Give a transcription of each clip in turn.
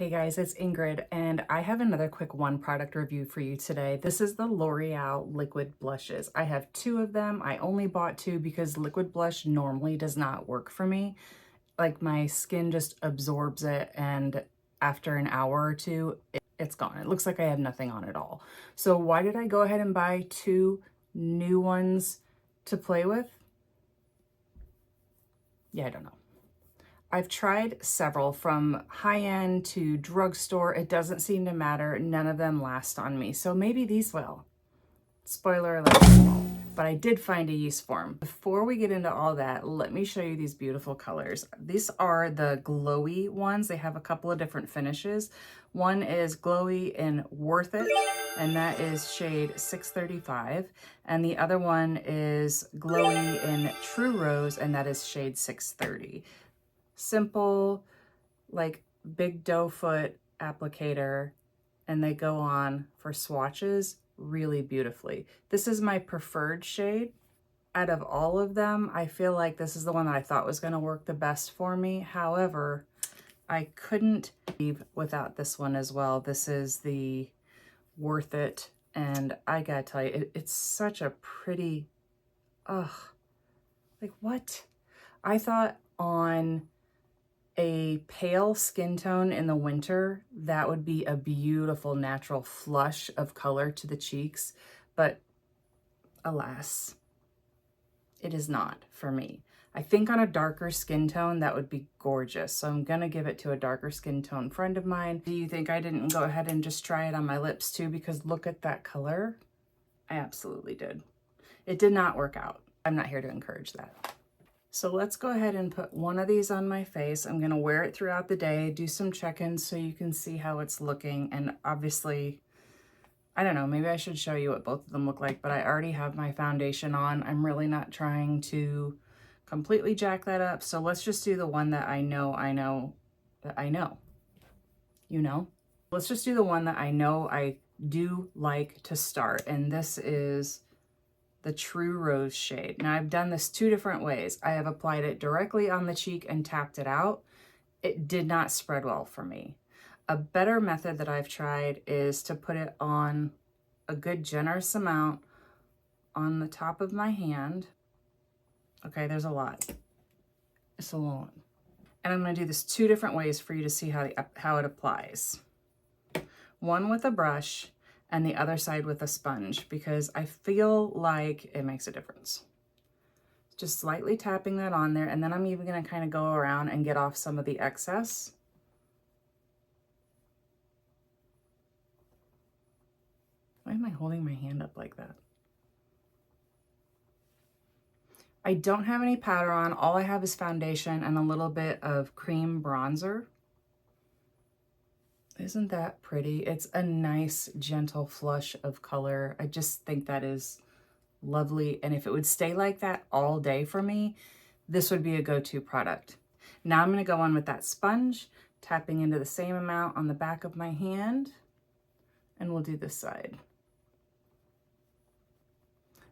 Hey guys, it's Ingrid, and I have another quick one product review for you today. This is the L'Oreal liquid blushes. I have two of them. I only bought two because liquid blush normally does not work for me. Like, my skin just absorbs it, and after an hour or two, it's gone. It looks like I have nothing on at all. So why did I go ahead and buy two new ones to play with? Yeah, I don't know. I've tried several from high-end to drugstore. It doesn't seem to matter. None of them last on me. So maybe these will. Spoiler alert, they won't. But I did find a use for them. Before we get into all that, let me show you these beautiful colors. These are the glowy ones. They have a couple of different finishes. One is glowy in Worth It, and that is shade 635. And the other one is glowy in True Rose, and that is shade 630. Simple, like big doe foot applicator, and they go on for swatches really beautifully. This is my preferred shade. Out of all of them, I feel like this is the one that I thought was going to work the best for me. However, I couldn't leave without this one as well. This is the Worth It, and I gotta tell you, it's such a pretty, like what? I thought on a pale skin tone in the winter, that would be a beautiful natural flush of color to the cheeks, but alas, it is not for me. I think on a darker skin tone, that would be gorgeous. So I'm gonna give it to a darker skin tone friend of mine. Do you think I didn't go ahead and just try it on my lips too? Because look at that color. I absolutely did. It did not work out. I'm not here to encourage that. So let's go ahead and put one of these on my face. I'm gonna wear it throughout the day, do some check-ins so you can see how it's looking. And obviously, I don't know, maybe I should show you what both of them look like, but I already have my foundation on. I'm really not trying to completely jack that up. So let's just do the one that I know. You know? Let's just do the one that I know I do like to start. And this is the True Rose shade. Now I've done this two different ways. I have applied it directly on the cheek and tapped it out. It did not spread well for me. A better method that I've tried is to put it on a good generous amount on the top of my hand. Okay, there's a lot. It's a lot. And I'm gonna do this two different ways for you to see how it applies. One with a brush, and the other side with a sponge, because I feel like it makes a difference. Just slightly tapping that on there, and then I'm even gonna kind of go around and get off some of the excess. Why am I holding my hand up like that? I don't have any powder on. All I have is foundation and a little bit of cream bronzer. Isn't that pretty? It's a nice, gentle flush of color. I just think that is lovely. And if it would stay like that all day for me, this would be a go-to product. Now I'm going to go on with that sponge, tapping into the same amount on the back of my hand, and we'll do this side.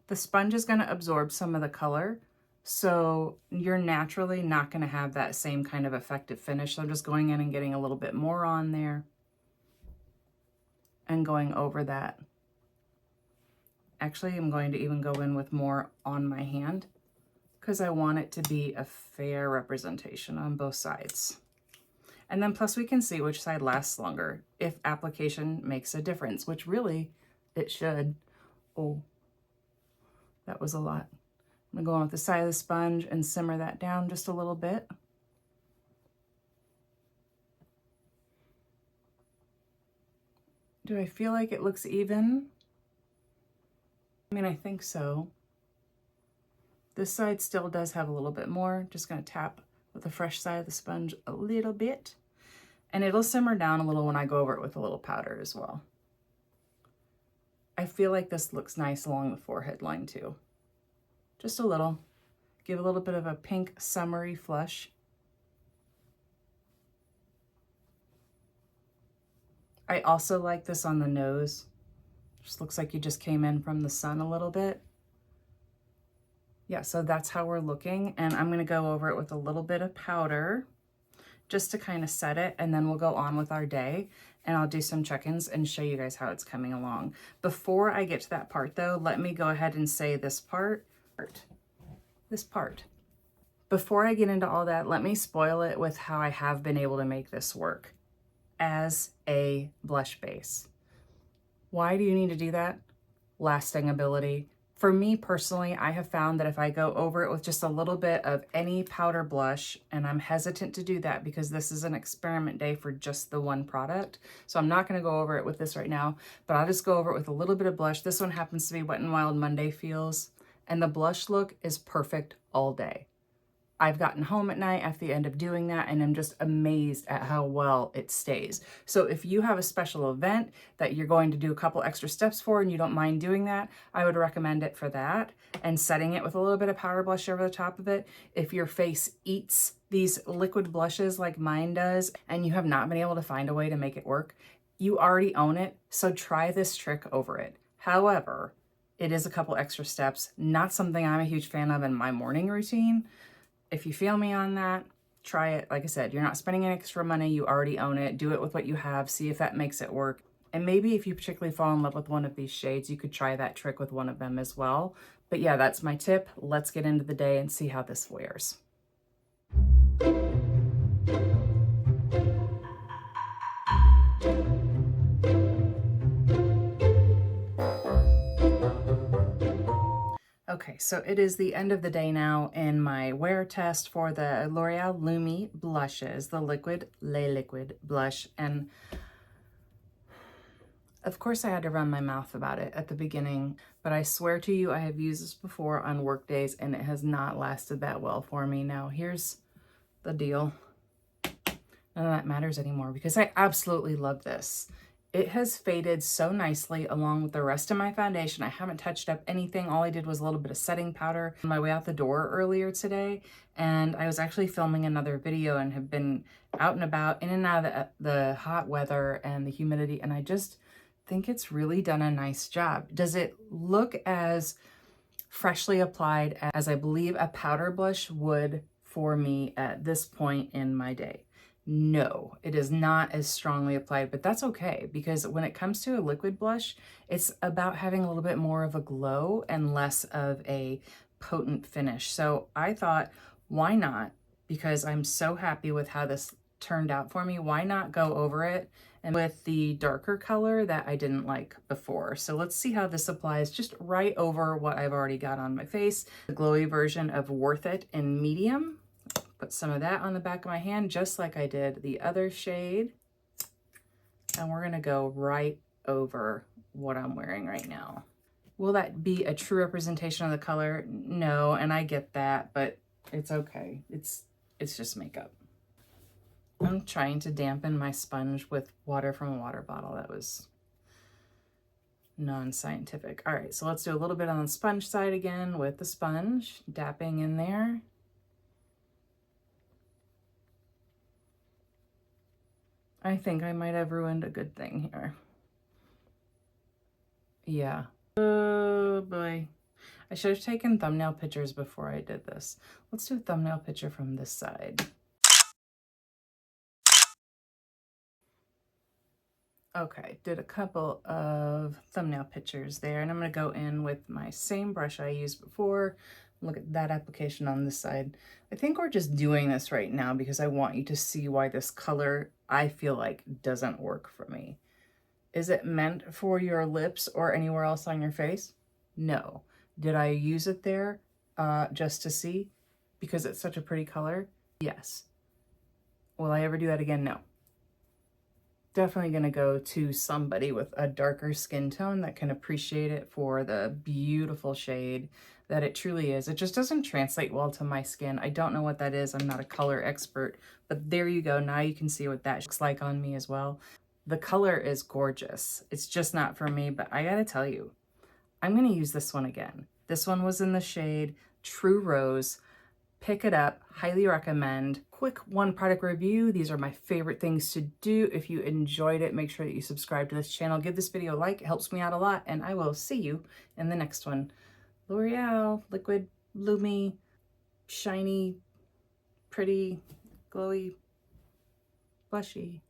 The sponge is going to absorb some of the color, so you're naturally not going to have that same kind of effective finish. So I'm just going in and getting a little bit more on there and going over that. Actually, I'm going to even go in with more on my hand because I want it to be a fair representation on both sides. And then plus we can see which side lasts longer if application makes a difference, which really it should. Oh, that was a lot. I'm gonna go on with the side of the sponge and simmer that down just a little bit. Do I feel like it looks even? I mean, I think so. This side still does have a little bit more. Just gonna tap with the fresh side of the sponge a little bit. And it'll simmer down a little when I go over it with a little powder as well. I feel like this looks nice along the forehead line too. Just a little. Give a little bit of a pink summery flush. I also like this on the nose. Just looks like you just came in from the sun a little bit. Yeah, so that's how we're looking. And I'm gonna go over it with a little bit of powder. just to kind of set it, and then we'll go on with our day, and I'll do some check-ins and show you guys how it's coming along. Before I get to that part though, let me go ahead and say this part. Before I get into all that, let me spoil it with how I have been able to make this work as a blush base. Why do you need to do that? Lasting ability. For me personally, I have found that if I go over it with just a little bit of any powder blush, and I'm hesitant to do that because this is an experiment day for just the one product, so I'm not going to go over it with this right now, but I'll just go over it with a little bit of blush. This one happens to be Wet n Wild Monday Feels, and the blush look is perfect all day. I've gotten home at night at the end of doing that, and I'm just amazed at how well it stays. So if you have a special event that you're going to do a couple extra steps for and you don't mind doing that, I would recommend it for that, and setting it with a little bit of powder blush over the top of it. If your face eats these liquid blushes like mine does, and you have not been able to find a way to make it work, you already own it, so try this trick over it. However, it is a couple extra steps, not something I'm a huge fan of in my morning routine. If you feel me on that, try it. Like I said, you're not spending any extra money. You already own it. Do it with what you have. See if that makes it work. And maybe if you particularly fall in love with one of these shades, you could try that trick with one of them as well. But yeah, that's my tip. Let's get into the day and see how this wears. Okay, so it is the end of the day now in my wear test for the L'Oreal Lumi blushes, the liquid Le Liquid blush. And of course I had to run my mouth about it at the beginning, but I swear to you, I have used this before on work days and it has not lasted that well for me. Now here's the deal. None of that matters anymore because I absolutely love this. It has faded so nicely along with the rest of my foundation. I haven't touched up anything. All I did was a little bit of setting powder on my way out the door earlier today. And I was actually filming another video and have been out and about, in and out of the hot weather and the humidity. And I just think it's really done a nice job. Does it look as freshly applied as I believe a powder blush would for me at this point in my day? No, it is not as strongly applied, but that's okay because when it comes to a liquid blush, it's about having a little bit more of a glow and less of a potent finish. So I thought, why not? Because I'm so happy with how this turned out for me. Why not go over it and with the darker color that I didn't like before? So let's see how this applies just right over what I've already got on my face. The glowy version of Worth It in medium. Put some of that on the back of my hand, just like I did the other shade. And we're gonna go right over what I'm wearing right now. Will that be a true representation of the color? No, and I get that, but it's okay. It's just makeup. I'm trying to dampen my sponge with water from a water bottle. That was non-scientific. All right, so let's do a little bit on the sponge side again with the sponge, dapping in there. I think I might have ruined a good thing here. Yeah. Oh boy. I should have taken thumbnail pictures before I did this. Let's do a thumbnail picture from this side. Okay, did a couple of thumbnail pictures there, and I'm gonna go in with my same brush I used before. Look at that application on this side. I think we're just doing this right now because I want you to see why this color, I feel like, doesn't work for me. Is it meant for your lips or anywhere else on your face? No. Did I use it there just to see because it's such a pretty color? Yes. Will I ever do that again? No. Definitely gonna go to somebody with a darker skin tone that can appreciate it for the beautiful shade that it truly is. It just doesn't translate well to my skin. I don't know what that is. I'm not a color expert, but there you go. Now you can see what that looks like on me as well. The color is gorgeous. It's just not for me, but I gotta tell you, I'm gonna use this one again. This one was in the shade True Rose. Pick it up, highly recommend. Quick one product review. These are my favorite things to do. If you enjoyed it, make sure that you subscribe to this channel. Give this video a like, it helps me out a lot, and I will see you in the next one. L'Oreal Liquid Lumi, shiny, pretty, glowy blushy.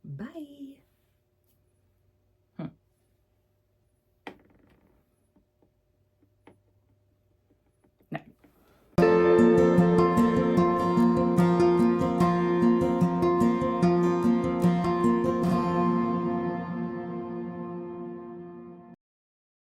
Bye.